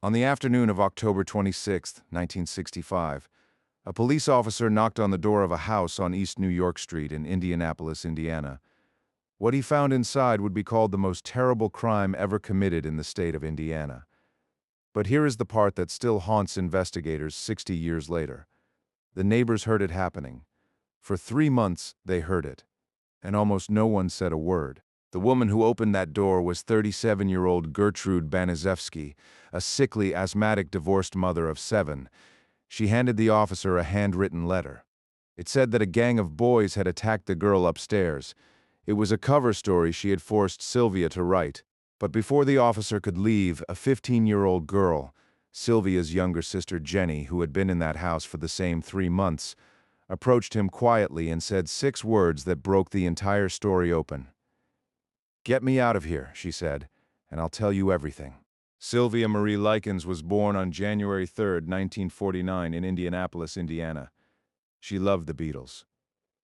On the afternoon of October 26, 1965, a police officer knocked on the door of a house on East New York Street in Indianapolis, Indiana. What he found inside would be called the most terrible crime ever committed in the state of Indiana. But here is the part that still haunts investigators 60 years later. The neighbors heard it happening. For 3 months, they heard it, and almost no one said a word. The woman who opened that door was 37-year-old Gertrude Banizewski, a sickly, asthmatic divorced mother of 7. She handed the officer a handwritten letter. It said that a gang of boys had attacked the girl upstairs. It was a cover story she had forced Sylvia to write. But before the officer could leave, a 15-year-old girl, Sylvia's younger sister Jenny, who had been in that house for the same 3 months, approached him quietly and said 6 words that broke the entire story open. "Get me out of here," she said, "and I'll tell you everything." Sylvia Marie Likens was born on January 3, 1949 in Indianapolis, Indiana. She loved the Beatles.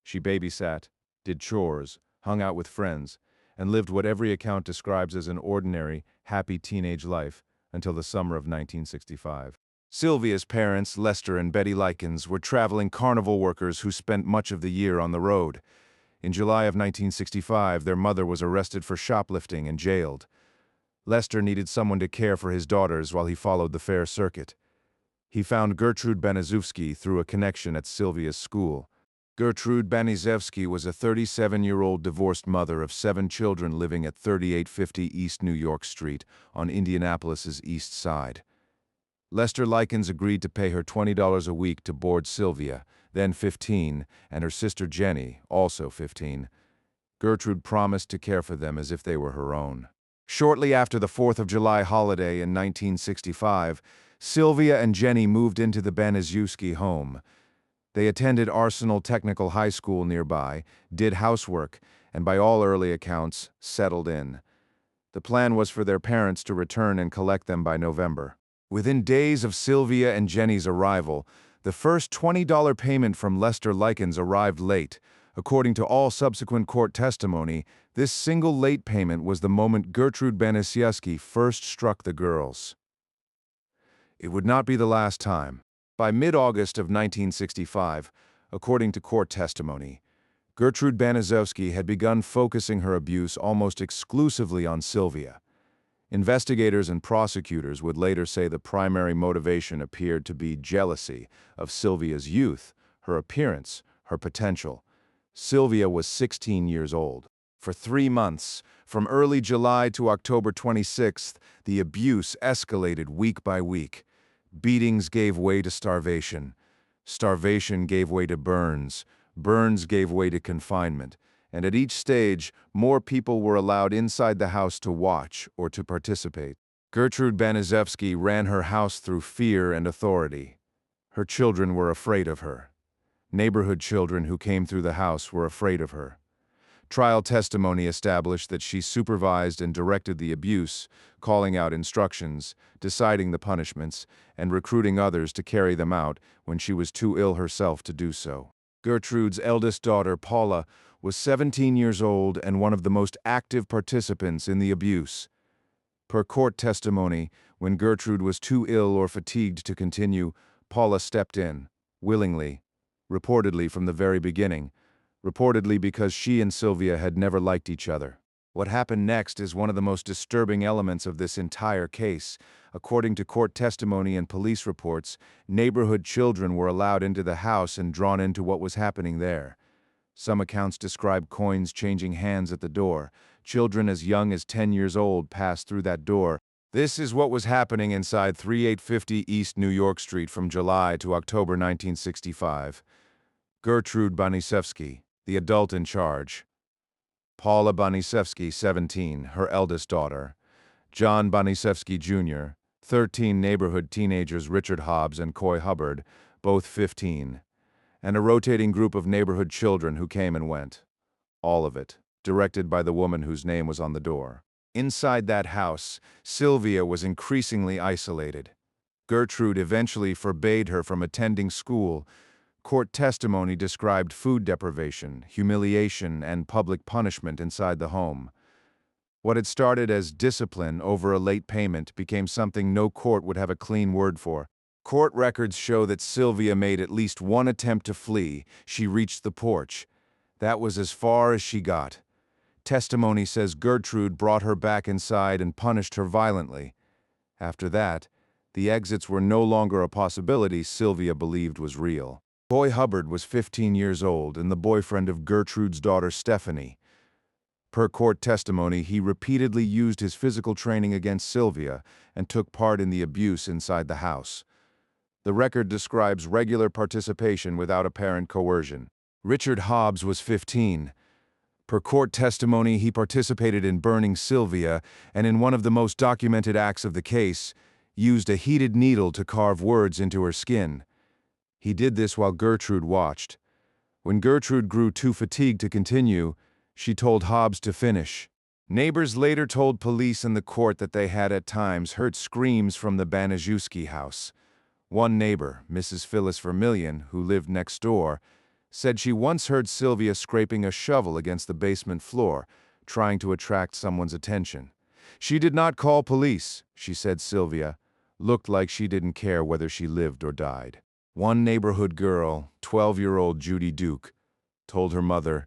She babysat, did chores, hung out with friends, and lived what every account describes as an ordinary, happy teenage life until the summer of 1965. Sylvia's parents, Lester and Betty Likens, were traveling carnival workers who spent much of the year on the road. In July of 1965, their mother was arrested for shoplifting and jailed. Lester needed someone to care for his daughters while he followed the fair circuit. He found Gertrude Banizewski through a connection at Sylvia's school. Gertrude Banizewski was a 37-year-old divorced mother of 7 children living at 3850 East New York Street on Indianapolis's east side. Lester Likens agreed to pay her $20 a week to board Sylvia, then 15, and her sister Jenny, also 15. Gertrude promised to care for them as if they were her own. Shortly after the 4th of July holiday in 1965, Sylvia and Jenny moved into the Banizewski home. They attended Arsenal Technical High School nearby, did housework, and by all early accounts, settled in. The plan was for their parents to return and collect them by November. Within days of Sylvia and Jenny's arrival, the first $20 payment from Lester Likens arrived late. According to all subsequent court testimony, this single late payment was the moment Gertrude Banizewski first struck the girls. It would not be the last time. By mid-August of 1965, according to court testimony, Gertrude Banizewski had begun focusing her abuse almost exclusively on Sylvia. Investigators and prosecutors would later say the primary motivation appeared to be jealousy of Sylvia's youth, her appearance, her potential. Sylvia was 16 years old. For 3 months, from early July to October 26th, the abuse escalated week by week. Beatings gave way to starvation. Starvation gave way to burns. Burns gave way to confinement. And at each stage, more people were allowed inside the house to watch or to participate. Gertrude Banizewski ran her house through fear and authority. Her children were afraid of her. Neighborhood children who came through the house were afraid of her. Trial testimony established that she supervised and directed the abuse, calling out instructions, deciding the punishments, and recruiting others to carry them out when she was too ill herself to do so. Gertrude's eldest daughter, Paula, was 17 years old and one of the most active participants in the abuse. Per court testimony, when Gertrude was too ill or fatigued to continue, Paula stepped in, willingly, reportedly from the very beginning, reportedly because she and Sylvia had never liked each other. What happened next is one of the most disturbing elements of this entire case. According to court testimony and police reports, neighborhood children were allowed into the house and drawn into what was happening there. Some accounts describe coins changing hands at the door. Children as young as 10 years old passed through that door. This is what was happening inside 3850 East New York Street from July to October 1965. Gertrude Banizewski, the adult in charge. Paula Banizewski, 17, her eldest daughter. John Banizewski Jr., 13 neighborhood teenagers Richard Hobbs and Coy Hubbard, both 15. And a rotating group of neighborhood children who came and went. All of it, directed by the woman whose name was on the door. Inside that house, Sylvia was increasingly isolated. Gertrude eventually forbade her from attending school. Court testimony described food deprivation, humiliation, and public punishment inside the home. What had started as discipline over a late payment became something no court would have a clean word for. Court records show that Sylvia made at least one attempt to flee. She reached the porch. That was as far as she got. Testimony says Gertrude brought her back inside and punished her violently. After that, the exits were no longer a possibility Sylvia believed was real. Coy Hubbard was 15 years old and the boyfriend of Gertrude's daughter Stephanie. Per court testimony, he repeatedly used his physical training against Sylvia and took part in the abuse inside the house. The record describes regular participation without apparent coercion. Richard Hobbs was 15. Per court testimony, he participated in burning Sylvia and in one of the most documented acts of the case, used a heated needle to carve words into her skin. He did this while Gertrude watched. When Gertrude grew too fatigued to continue, she told Hobbs to finish. Neighbors later told police in the court that they had at times heard screams from the Baniszewski house. One neighbor, Mrs. Phyllis Vermillion, who lived next door, said she once heard Sylvia scraping a shovel against the basement floor, trying to attract someone's attention. She did not call police, she said Sylvia. Looked like she didn't care whether she lived or died. One neighborhood girl, 12-year-old Judy Duke, told her mother,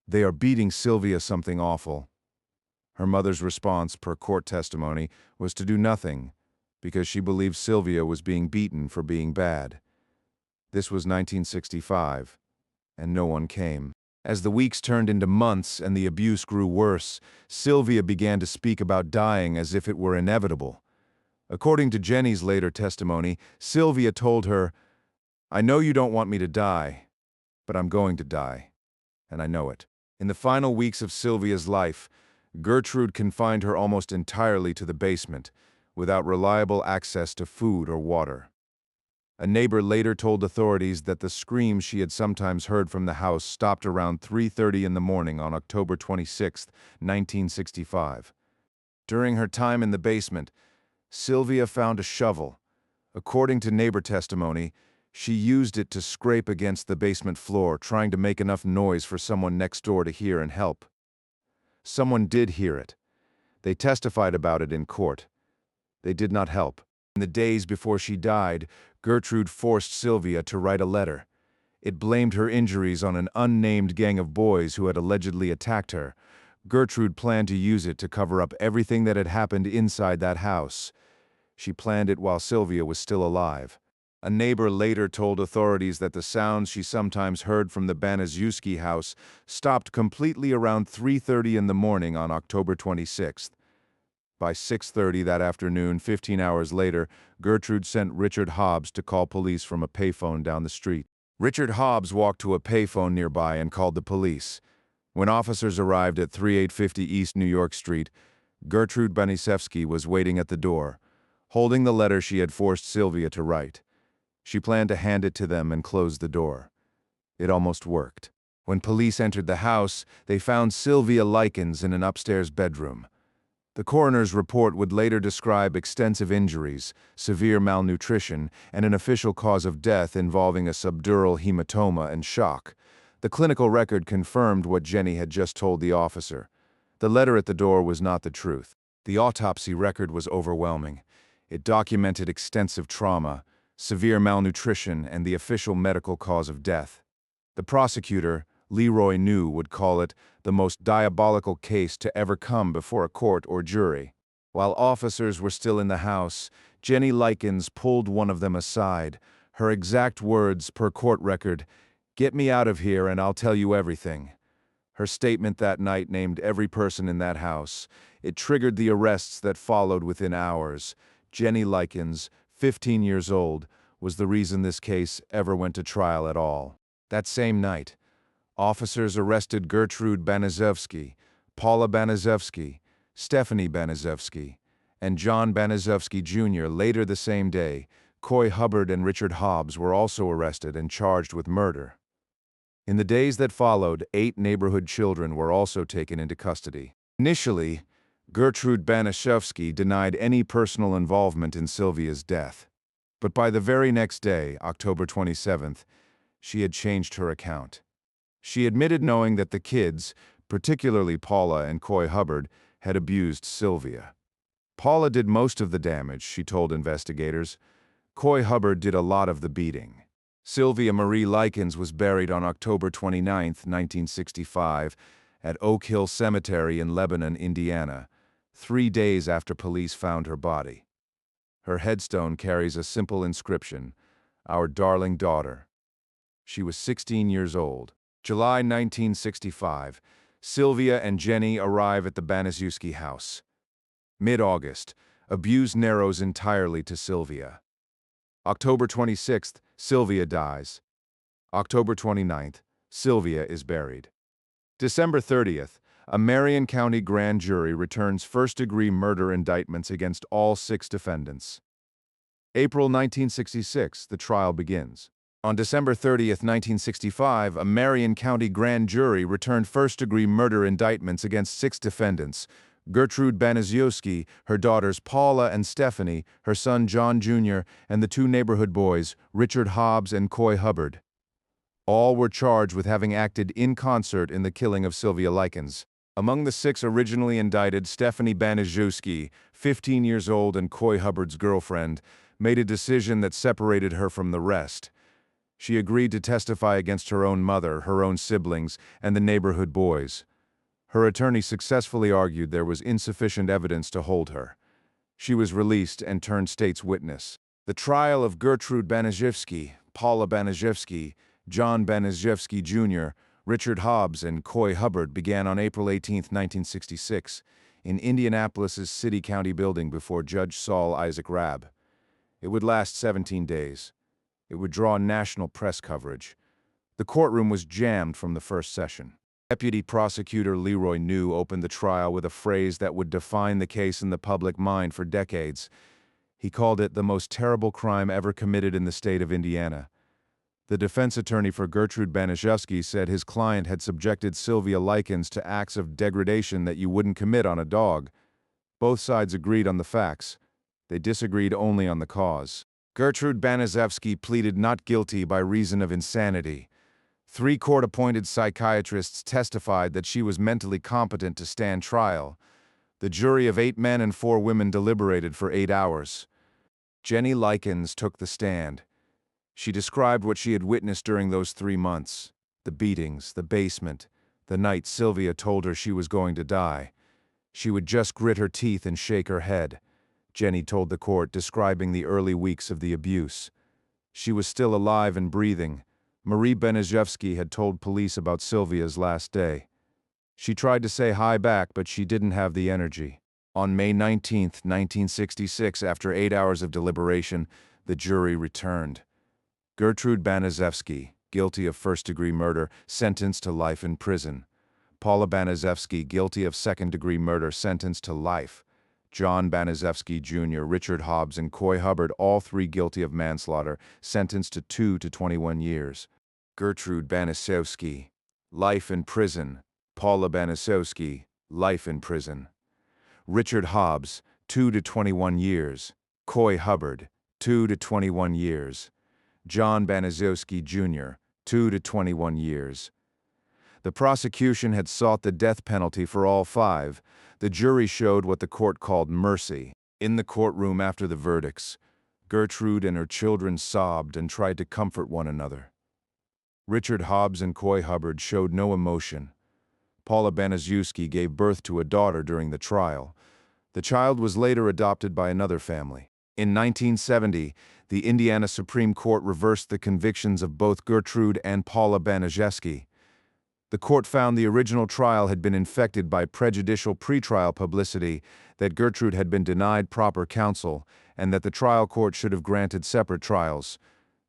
"They are beating Sylvia something awful." Her mother's response, per court testimony, was to do nothing, because she believed Sylvia was being beaten for being bad. This was 1965. And no one came. As the weeks turned into months and the abuse grew worse, Sylvia began to speak about dying as if it were inevitable. According to Jenny's later testimony, Sylvia told her, "I know you don't want me to die, but I'm going to die, and I know it." In the final weeks of Sylvia's life, Gertrude confined her almost entirely to the basement, without reliable access to food or water. A neighbor later told authorities that the screams she had sometimes heard from the house stopped around 3:30 in the morning on October 26, 1965. During her time in the basement, Sylvia found a shovel. According to neighbor testimony, she used it to scrape against the basement floor, trying to make enough noise for someone next door to hear and help. Someone did hear it. They testified about it in court. They did not help. In the days before she died, Gertrude forced Sylvia to write a letter. It blamed her injuries on an unnamed gang of boys who had allegedly attacked her. Gertrude planned to use it to cover up everything that had happened inside that house. She planned it while Sylvia was still alive. A neighbor later told authorities that the sounds she sometimes heard from the Baniszewski house stopped completely around 3:30 in the morning on October 26th. By 6:30 that afternoon, 15 hours later, Gertrude sent Richard Hobbs to call police from a payphone down the street. Richard Hobbs walked to a payphone nearby and called the police. When officers arrived at 3850 East New York Street, Gertrude Baniszewski was waiting at the door, holding the letter she had forced Sylvia to write. She planned to hand it to them and close the door. It almost worked. When police entered the house, they found Sylvia Likens in an upstairs bedroom. The coroner's report would later describe extensive injuries, severe malnutrition, and an official cause of death involving a subdural hematoma and shock. The clinical record confirmed what Jenny had just told the officer. The letter at the door was not the truth. The autopsy record was overwhelming. It documented extensive trauma, severe malnutrition, and the official medical cause of death. The prosecutor, Leroy New, would call it the most diabolical case to ever come before a court or jury. While officers were still in the house, Jenny Likens pulled one of them aside. Her exact words, per court record, "Get me out of here and I'll tell you everything." Her statement that night named every person in that house. It triggered the arrests that followed within hours. Jenny Likens, 15 years old, was the reason this case ever went to trial at all. That same night, officers arrested Gertrude Baniszewski, Paula Baniszewski, Stephanie Baniszewski, and John Baniszewski Jr. Later the same day, Coy Hubbard and Richard Hobbs were also arrested and charged with murder. In the days that followed, 8 neighborhood children were also taken into custody. Initially, Gertrude Baniszewski denied any personal involvement in Sylvia's death. But by the very next day, October 27th, she had changed her account. She admitted knowing that the kids, particularly Paula and Coy Hubbard, had abused Sylvia. Paula did most of the damage, she told investigators. Coy Hubbard did a lot of the beating. Sylvia Marie Likens was buried on October 29, 1965, at Oak Hill Cemetery in Lebanon, Indiana, 3 days after police found her body. Her headstone carries a simple inscription, "Our darling daughter." She was 16 years old. July 1965, Sylvia and Jenny arrive at the Baniszewski house. Mid-August, abuse narrows entirely to Sylvia. October 26th, Sylvia dies. October 29th, Sylvia is buried. December 30th, a Marion County grand jury returns first-degree murder indictments against all 6 defendants. April 1966, the trial begins. On December 30th, 1965, a Marion County grand jury returned first-degree murder indictments against 6 defendants: Gertrude Baniszewski, her daughters Paula and Stephanie, her son John Jr., and the 2 neighborhood boys, Richard Hobbs and Coy Hubbard. All were charged with having acted in concert in the killing of Sylvia Likens. Among the 6 originally indicted, Stephanie Baniszewski, 15 years old and Coy Hubbard's girlfriend, made a decision that separated her from the rest. She agreed to testify against her own mother, her own siblings, and the neighborhood boys. Her attorney successfully argued there was insufficient evidence to hold her. She was released and turned state's witness. The trial of Gertrude Baniszewski, Paula Baniszewski, John Baniszewski Jr., Richard Hobbs, and Coy Hubbard began on April 18, 1966, in Indianapolis's City County building before Judge Saul Isaac Rabb. It would last 17 days. It would draw national press coverage. The courtroom was jammed from the first session. Deputy Prosecutor Leroy New opened the trial with a phrase that would define the case in the public mind for decades. He called it the most terrible crime ever committed in the state of Indiana. The defense attorney for Gertrude Baniszewski said his client had subjected Sylvia Likens to acts of degradation that you wouldn't commit on a dog. Both sides agreed on the facts. They disagreed only on the cause. Gertrude Baniszewski pleaded not guilty by reason of insanity. 3 court-appointed psychiatrists testified that she was mentally competent to stand trial. The jury of 8 men and 4 women deliberated for 8 hours. Jenny Likens took the stand. She described what she had witnessed during those 3 months: the beatings, the basement, the night Sylvia told her she was going to die. She would just grit her teeth and shake her head, Jenny told the court, describing the early weeks of the abuse. She was still alive and breathing. Marie Baniszewski had told police about Sylvia's last day. She tried to say hi back, but she didn't have the energy. On May 19, 1966, after 8 hours of deliberation, the jury returned. Gertrude Baniszewski, guilty of first-degree murder, sentenced to life in prison. Paula Baniszewski, guilty of second-degree murder, sentenced to life. John Baniszewski Jr., Richard Hobbs, and Coy Hubbard, all 3 guilty of manslaughter, sentenced to 2 to 21 years. Gertrude Baniszewski, life in prison. Paula Baniszewski, life in prison. Richard Hobbs, 2 to 21 years. Coy Hubbard, 2 to 21 years. John Baniszewski Jr., 2 to 21 years. The prosecution had sought the death penalty for all 5. The jury showed what the court called mercy. In the courtroom after the verdicts, Gertrude and her children sobbed and tried to comfort one another. Richard Hobbs and Coy Hubbard showed no emotion. Paula Baniszewski gave birth to a daughter during the trial. The child was later adopted by another family. In 1970, the Indiana Supreme Court reversed the convictions of both Gertrude and Paula Baniszewski. The court found the original trial had been infected by prejudicial pretrial publicity, that Gertrude had been denied proper counsel, and that the trial court should have granted separate trials.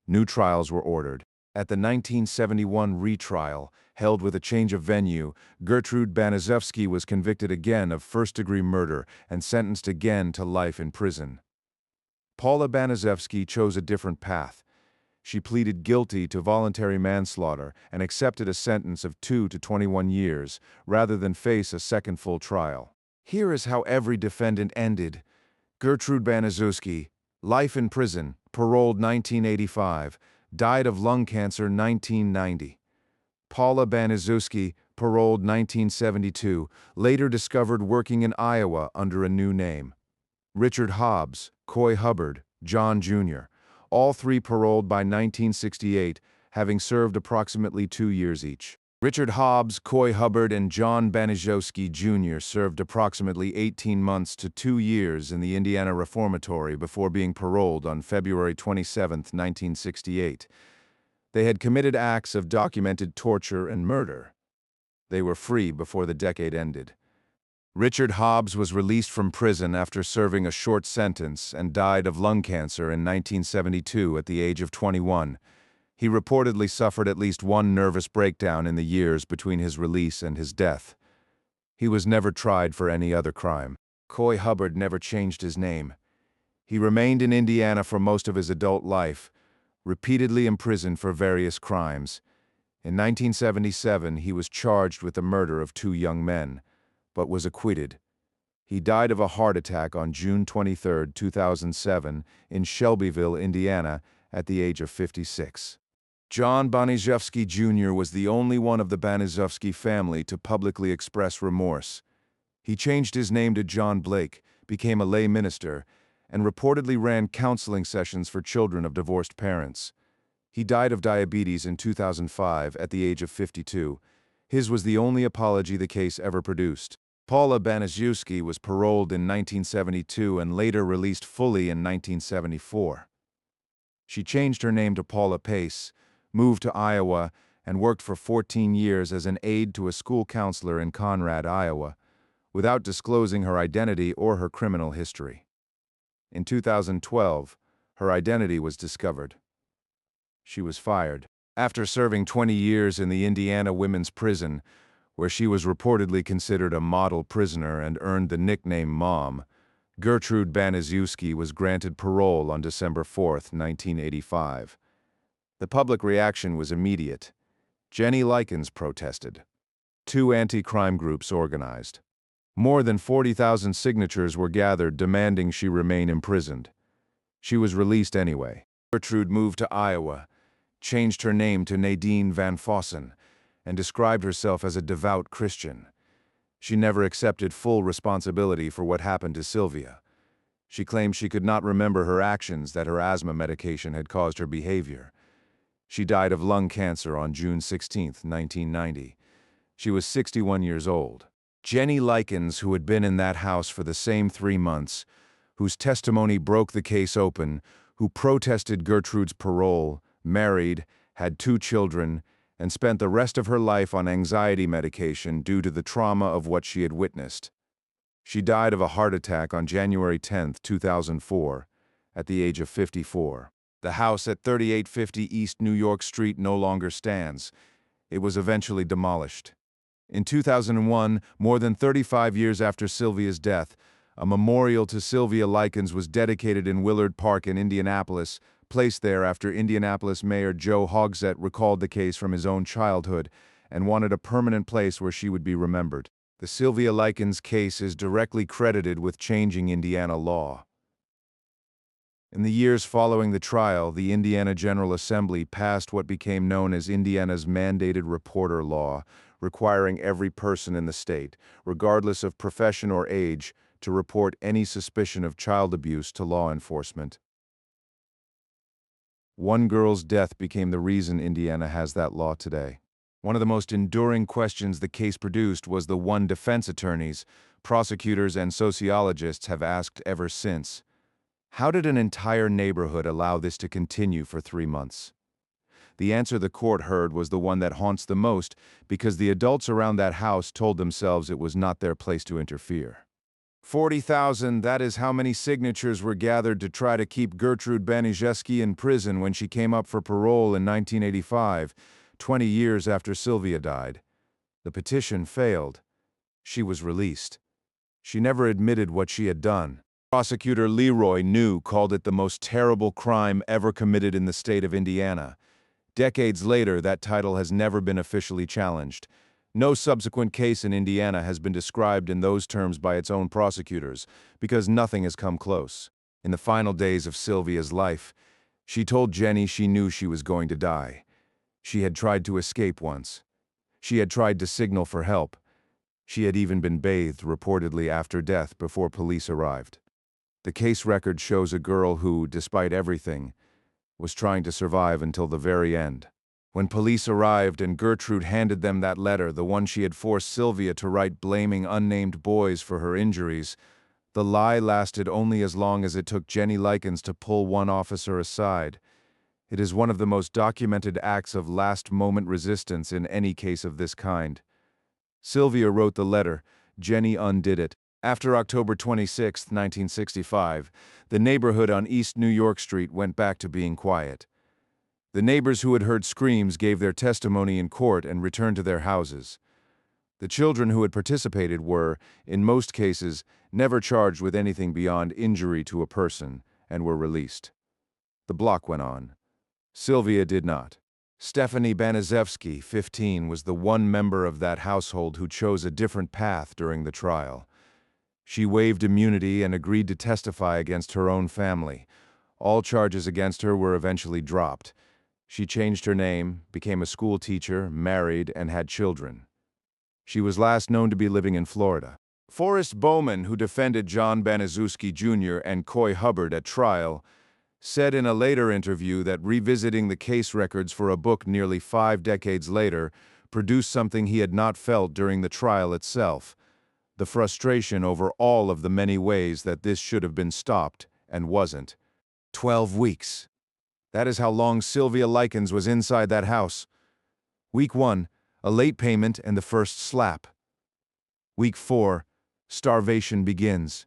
New trials were ordered. At the 1971 retrial, held with a change of venue, Gertrude Baniszewski was convicted again of first-degree murder and sentenced again to life in prison. Paula Baniszewski chose a different path. She pleaded guilty to voluntary manslaughter and accepted a sentence of 2 to 21 years, rather than face a second full trial. Here is how every defendant ended. Gertrude Baniszewski, life in prison, paroled 1985, died of lung cancer 1990. Paula Baniszewski, paroled 1972, later discovered working in Iowa under a new name. Richard Hobbs, Coy Hubbard, John Jr., all three paroled by 1968, having served approximately 2 years each. Richard Hobbs, Coy Hubbard, and John Banaszewski Jr. served approximately 18 months to 2 years in the Indiana Reformatory before being paroled on February 27, 1968. They had committed acts of documented torture and murder. They were free before the decade ended. Richard Hobbs was released from prison after serving a short sentence and died of lung cancer in 1972 at the age of 21. He reportedly suffered at least one nervous breakdown in the years between his release and his death. He was never tried for any other crime. Coy Hubbard never changed his name. He remained in Indiana for most of his adult life, repeatedly imprisoned for various crimes. In 1977, he was charged with the murder of 2 young men, but was acquitted. He died of a heart attack on June 23, 2007, in Shelbyville, Indiana, at the age of 56. John Banaszewski Jr. was the only one of the Banaszewski family to publicly express remorse. He changed his name to John Blake, became a lay minister, and reportedly ran counseling sessions for children of divorced parents. He died of diabetes in 2005 at the age of 52. His was the only apology the case ever produced. Paula Banaszewski was paroled in 1972 and later released fully in 1974. She changed her name to Paula Pace, moved to Iowa, and worked for 14 years as an aide to a school counselor in Conrad, Iowa, without disclosing her identity or her criminal history. In 2012, her identity was discovered. She was fired. After serving 20 years in the Indiana Women's Prison, where she was reportedly considered a model prisoner and earned the nickname Mom, Gertrude Banaszewski was granted parole on December 4, 1985. The public reaction was immediate. Jenny Likens protested. 2 anti-crime groups organized. More than 40,000 signatures were gathered demanding she remain imprisoned. She was released anyway. Gertrude moved to Iowa, changed her name to Nadine Van Fossen, and described herself as a devout Christian. She never accepted full responsibility for what happened to Sylvia. She claimed she could not remember her actions, that her asthma medication had caused her behavior. She died of lung cancer on June 16, 1990. She was 61 years old. Jenny Likens, who had been in that house for the same 3 months, whose testimony broke the case open, who protested Gertrude's parole, married, had 2 children, and spent the rest of her life on anxiety medication due to the trauma of what she had witnessed. She died of a heart attack on January 10, 2004, at the age of 54. The house at 3850 East New York Street no longer stands. It was eventually demolished. In 2001, more than 35 years after Sylvia's death, a memorial to Sylvia Likens was dedicated in Willard Park in Indianapolis, placed there after Indianapolis Mayor Joe Hogsett recalled the case from his own childhood and wanted a permanent place where she would be remembered. The Sylvia Likens case is directly credited with changing Indiana law. In the years following the trial, the Indiana General Assembly passed what became known as Indiana's mandated reporter law, requiring every person in the state, regardless of profession or age, to report any suspicion of child abuse to law enforcement. One girl's death became the reason Indiana has that law today. One of the most enduring questions the case produced was the one defense attorneys, prosecutors, and sociologists have asked ever since. How did an entire neighborhood allow this to continue for 3 months? The answer the court heard was the one that haunts the most, because the adults around that house told themselves it was not their place to interfere. 40,000, that is how many signatures were gathered to try to keep Gertrude Banaszewski in prison when she came up for parole in 1985, 20 years after Sylvia died. The petition failed. She was released. She never admitted what she had done. Prosecutor Leroy New called it the most terrible crime ever committed in the state of Indiana. Decades later, that title has never been officially challenged. No subsequent case in Indiana has been described in those terms by its own prosecutors, because nothing has come close. In the final days of Sylvia's life, she told Jenny she knew she was going to die. She had tried to escape once. She had tried to signal for help. She had even been bathed, reportedly after death, before police arrived. The case record shows a girl who, despite everything, was trying to survive until the very end. When police arrived and Gertrude handed them that letter, the one she had forced Sylvia to write blaming unnamed boys for her injuries, the lie lasted only as long as it took Jenny Likens to pull one officer aside. It is one of the most documented acts of last-moment resistance in any case of this kind. Sylvia wrote the letter. Jenny undid it. After October 26, 1965, the neighborhood on East New York Street went back to being quiet. The neighbors who had heard screams gave their testimony in court and returned to their houses. The children who had participated were, in most cases, never charged with anything beyond injury to a person and were released. The block went on. Sylvia did not. Stephanie Banaszewski, 15, was the one member of that household who chose a different path during the trial. She waived immunity and agreed to testify against her own family. All charges against her were eventually dropped. She changed her name, became a school teacher, married, and had children. She was last known to be living in Florida. Forrest Bowman, who defended John Banaszewski Jr. and Coy Hubbard at trial, said in a later interview that revisiting the case records for a book nearly 5 decades later produced something he had not felt during the trial itself: the frustration over all of the many ways that this should have been stopped and wasn't. 12 weeks. That is how long Sylvia Likens was inside that house. Week 1, a late payment and the first slap. Week 4, starvation begins.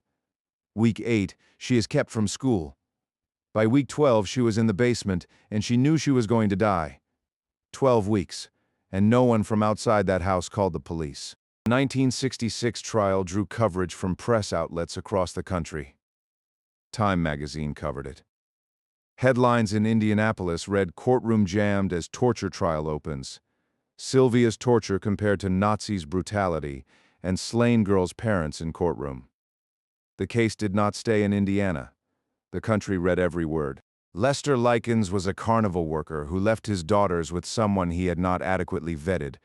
Week 8, she is kept from school. By week 12, she was in the basement, and she knew she was going to die. 12 weeks, and no one from outside that house called the police. The 1966 trial drew coverage from press outlets across the country. Time magazine covered it. Headlines in Indianapolis read, "Courtroom jammed as torture trial opens. Sylvia's torture compared to Nazis' brutality, and slain girl's parents in courtroom." The case did not stay in Indiana. The country read every word. Lester Likens was a carnival worker who left his daughters with someone he had not adequately vetted.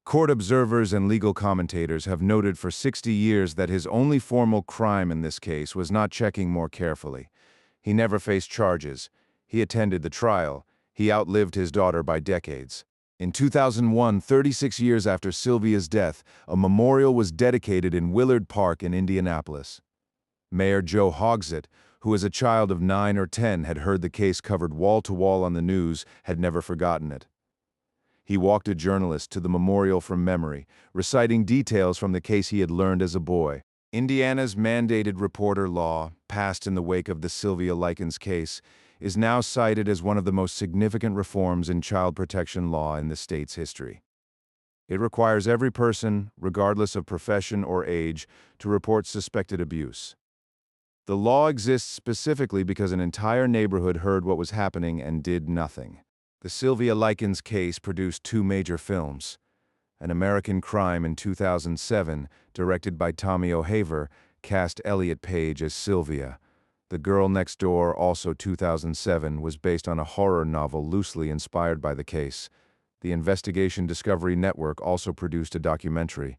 Court observers and legal commentators have noted for 60 years that his only formal crime in this case was not checking more carefully. He never faced charges. He attended the trial. He outlived his daughter by decades. In 2001, 36 years after Sylvia's death, a memorial was dedicated in Willard Park in Indianapolis. Mayor Joe Hogsett, who as a child of 9 or 10 had heard the case covered wall to wall on the news, had never forgotten it. He walked a journalist to the memorial from memory, reciting details from the case he had learned as a boy. Indiana's mandated reporter law, passed in the wake of the Sylvia Likens case, is now cited as one of the most significant reforms in child protection law in the state's history. It requires every person, regardless of profession or age, to report suspected abuse. The law exists specifically because an entire neighborhood heard what was happening and did nothing. The Sylvia Likens case produced 2 major films. An American Crime in 2007, directed by Tommy O'Haver, cast Elliot Page as Sylvia. The Girl Next Door, also 2007, was based on a horror novel loosely inspired by the case. The Investigation Discovery Network also produced a documentary.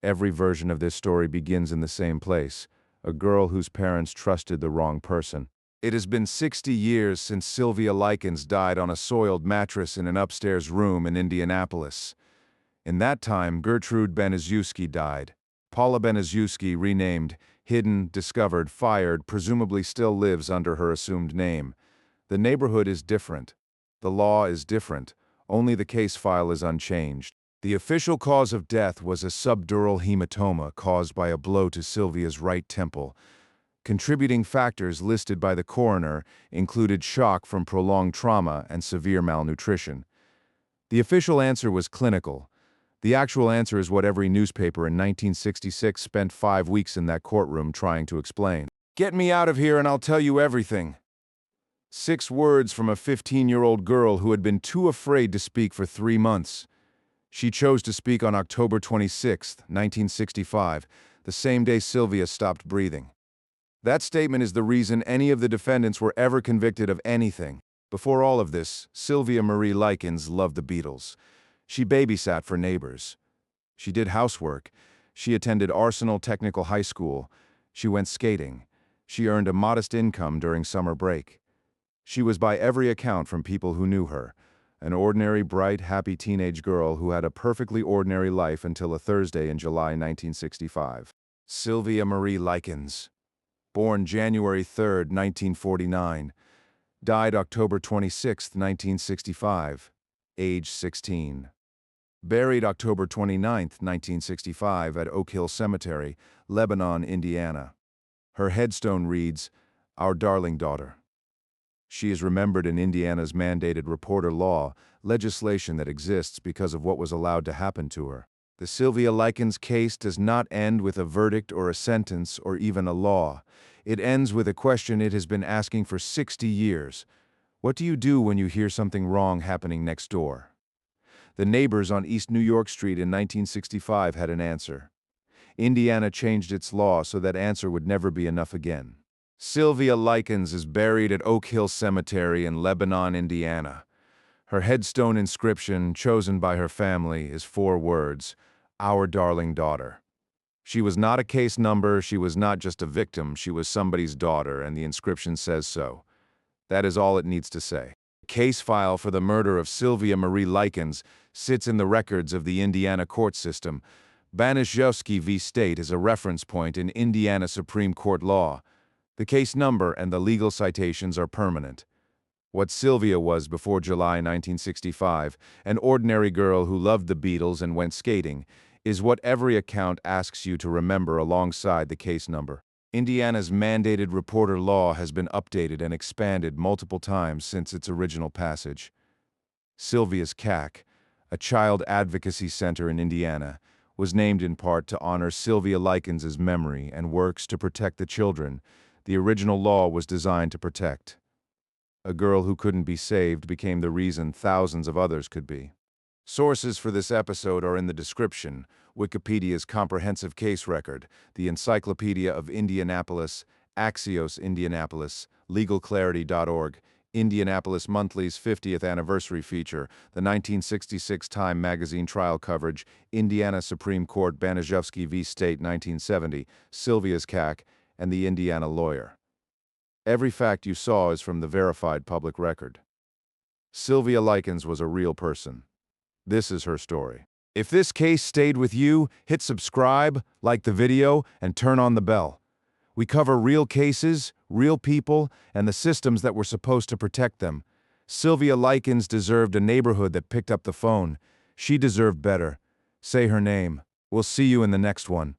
Every version of this story begins in the same place: a girl whose parents trusted the wrong person. It has been 60 years since Sylvia Likens died on a soiled mattress in an upstairs room in Indianapolis. In that time, Gertrude Banaszewski died. Paula Banaszewski, renamed, hidden, discovered, fired, presumably still lives under her assumed name. The neighborhood is different. The law is different. Only the case file is unchanged. The official cause of death was a subdural hematoma caused by a blow to Sylvia's right temple. Contributing factors listed by the coroner included shock from prolonged trauma and severe malnutrition. The official answer was clinical. The actual answer is what every newspaper in 1966 spent 5 weeks in that courtroom trying to explain. "Get me out of here and I'll tell you everything." 6 words from a 15-year-old girl who had been too afraid to speak for 3 months. She chose to speak on October 26, 1965, the same day Sylvia stopped breathing. That statement is the reason any of the defendants were ever convicted of anything. Before all of this, Sylvia Marie Likens loved the Beatles. She babysat for neighbors. She did housework. She attended Arsenal Technical High School. She went skating. She earned a modest income during summer break. She was by every account from people who knew her, an ordinary, bright, happy teenage girl who had a perfectly ordinary life until a Thursday in July 1965. Sylvia Marie Likens, born January 3, 1949, died October 26, 1965, age 16. Buried October 29, 1965 at Oak Hill Cemetery, Lebanon, Indiana. Her headstone reads, "Our darling daughter." She is remembered in Indiana's mandated reporter law, legislation that exists because of what was allowed to happen to her. The Sylvia Likens case does not end with a verdict or a sentence or even a law. It ends with a question it has been asking for 60 years. What do you do when you hear something wrong happening next door? The neighbors on East New York Street in 1965 had an answer. Indiana changed its law so that answer would never be enough again. Sylvia Likens is buried at Oak Hill Cemetery in Lebanon, Indiana. Her headstone inscription, chosen by her family, is 4 words, "Our darling daughter." She was not a case number, she was not just a victim, she was somebody's daughter, and the inscription says so. That is all it needs to say. The case file for the murder of Sylvia Marie Likens sits in the records of the Indiana court system. Banaszewski v. State is a reference point in Indiana Supreme Court law. The case number and the legal citations are permanent. What Sylvia was before July 1965, an ordinary girl who loved the Beatles and went skating, is what every account asks you to remember alongside the case number. Indiana's mandated reporter law has been updated and expanded multiple times since its original passage. Sylvia's CAC, a child advocacy center in Indiana, was named in part to honor Sylvia Likens' memory and works to protect the children the original law was designed to protect. A girl who couldn't be saved became the reason thousands of others could be. Sources for this episode are in the description: Wikipedia's comprehensive case record, the Encyclopedia of Indianapolis, Axios Indianapolis, LegalClarity.org, Indianapolis Monthly's 50th anniversary feature, the 1966 Time magazine trial coverage, Indiana Supreme Court Banaszewski v. State 1970, Sylvia's CAC, and the Indiana Lawyer. Every fact you saw is from the verified public record. Sylvia Likens was a real person. This is her story. If this case stayed with you, hit subscribe, like the video, and turn on the bell. We cover real cases, real people, and the systems that were supposed to protect them. Sylvia Likens deserved a neighborhood that picked up the phone. She deserved better. Say her name. We'll see you in the next one.